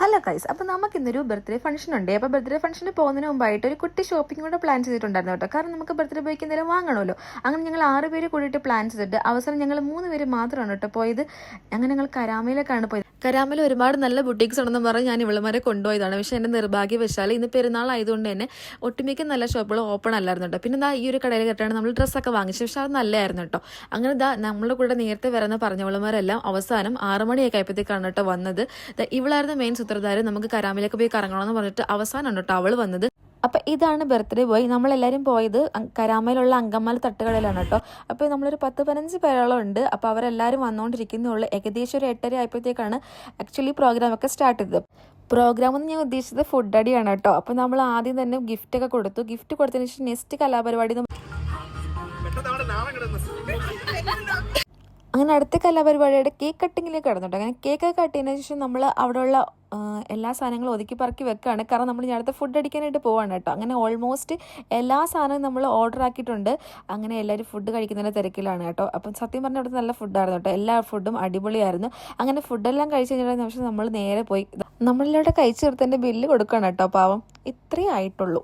Hello guys, അപ്പോൾ നമുക്കിന്നൊരു birthday function ഉണ്ട്. അപ്പോൾ ബർത്ത്ഡേ ഫംഗ്ഷന് പോകുന്നതിന് മുമ്പായിട്ട് ഒരു കുട്ടി ഷോപ്പിംഗ് കൂടെ പ്ലാൻ ചെയ്തിട്ടുണ്ടായിരുന്നു കേട്ടോ. കാരണം നമുക്ക് ബർത്ത്ഡേ ബോയ്ക്ക് എന്തെങ്കിലും വാങ്ങണമല്ലോ. അങ്ങനെ ഞങ്ങൾ 6 പേര് കൂടിയിട്ട് പ്ലാൻ ചെയ്തിട്ട് അവസാനം ഞങ്ങൾ 3 പേര് മാത്രമാണ് കേട്ടോ പോയത്. അങ്ങനെ ഞങ്ങൾ കരാമയിലേക്കാണ് പോയത്. കരാമയിൽ ഒരുപാട് നല്ല ബുട്ടീക്സ് ഉണ്ടെന്ന് പറഞ്ഞ് ഞാൻ ഇവളുമാരെ കൊണ്ടുപോയതാണ്. പക്ഷേ എൻ്റെ നിർഭാഗ്യവശാൽ ഇന്ന് പെരുന്നാൾ ആയതുകൊണ്ട് തന്നെ ഒട്ടുമിക്ക നല്ല ഷോപ്പുകൾ ഓപ്പൺ അല്ലായിരുന്നു കേട്ടോ. പിന്നെ ഈ ഒരു കടയിൽ കേട്ടാണ് നമ്മൾ ഡ്രസ്സൊക്കെ വാങ്ങിച്ചത്. പക്ഷേ അത് നല്ലതായിരുന്നു കേട്ടോ. അങ്ങനെ നമ്മളുടെ കൂടെ നേരത്തെ വരാമെന്ന് പറഞ്ഞവളുമാരെല്ലാം അവസാനം 6 മണിയൊക്കെ ആയപ്പോഴത്തേക്കാണ് കേട്ടോ വന്നത്. ഇവളായിരുന്നു മെയിൻ സൂത്രധാരൻ. നമുക്ക് കരാമയിലേക്ക് പോയി കറങ്ങണമെന്ന് പറഞ്ഞിട്ട് അവസാനമാണ് കേട്ടോ അവൾ വന്നത്. അപ്പം ഇതാണ് ബർത്ത്ഡേ ബോയ്. നമ്മളെല്ലാവരും പോയത് കരാമയിലുള്ള അങ്കമാലി തട്ടുകടയിലാണ് കേട്ടോ. അപ്പോൾ നമ്മളൊരു 10-15 പേരോളം ഉണ്ട്. അപ്പോൾ അവരെല്ലാവരും വന്നുകൊണ്ടിരിക്കുന്നുള്ളൂ. ഏകദേശം ഒരു 8:30 ആയപ്പോഴത്തേക്കാണ് ആക്ച്വലി പ്രോഗ്രാമൊക്കെ സ്റ്റാർട്ട് ചെയ്തത്. പ്രോഗ്രാം എന്ന് ഞാൻ ഉദ്ദേശിച്ചത് ഫുഡ് അടിയാണ് കേട്ടോ. അപ്പോൾ നമ്മൾ ആദ്യം തന്നെ ഗിഫ്റ്റൊക്കെ കൊടുത്തു. ഗിഫ്റ്റ് കൊടുത്തതിന് ശേഷം നെക്സ്റ്റ് കലാപരിപാടി അങ്ങനെ അടുത്ത കലാപരിപാടിയുടെ കേക്ക് കട്ടിങ്ങിലേക്ക് കടന്നുണ്ട്. അങ്ങനെ കേക്കൊക്കെ കട്ട് ചെയ്തതിന് ശേഷം നമ്മൾ അവിടെയുള്ള എല്ലാ സാധനങ്ങളും ഒതുക്കി പറക്കി വെക്കുകയാണ്. കാരണം നമ്മൾ ഇനി അടുത്ത ഫുഡ് അടിക്കാനായിട്ട് പോവാണ് കേട്ടോ. അങ്ങനെ ഓൾമോസ്റ്റ് എല്ലാ സാധനവും നമ്മൾ ഓർഡർ ആക്കിയിട്ടുണ്ട്. അങ്ങനെ എല്ലാവരും ഫുഡ് കഴിക്കുന്നതിൻ്റെ തിരക്കിലാണ് കേട്ടോ. അപ്പം സത്യം പറഞ്ഞാൽ അവിടുത്തെ നല്ല ഫുഡായിരുന്നു കേട്ടോ. എല്ലാ ഫുഡും അടിപൊളിയായിരുന്നു. അങ്ങനെ ഫുഡെല്ലാം കഴിച്ച് കഴിഞ്ഞ നിമിഷം നമ്മൾ നേരെ പോയി നമ്മളെല്ലാവരുടെ കഴിച്ച് ചേർത്തതിൻ്റെ ബില്ല് കൊടുക്കണം കേട്ടോ. പാവം ഇത്രയേ ആയിട്ടുള്ളൂ.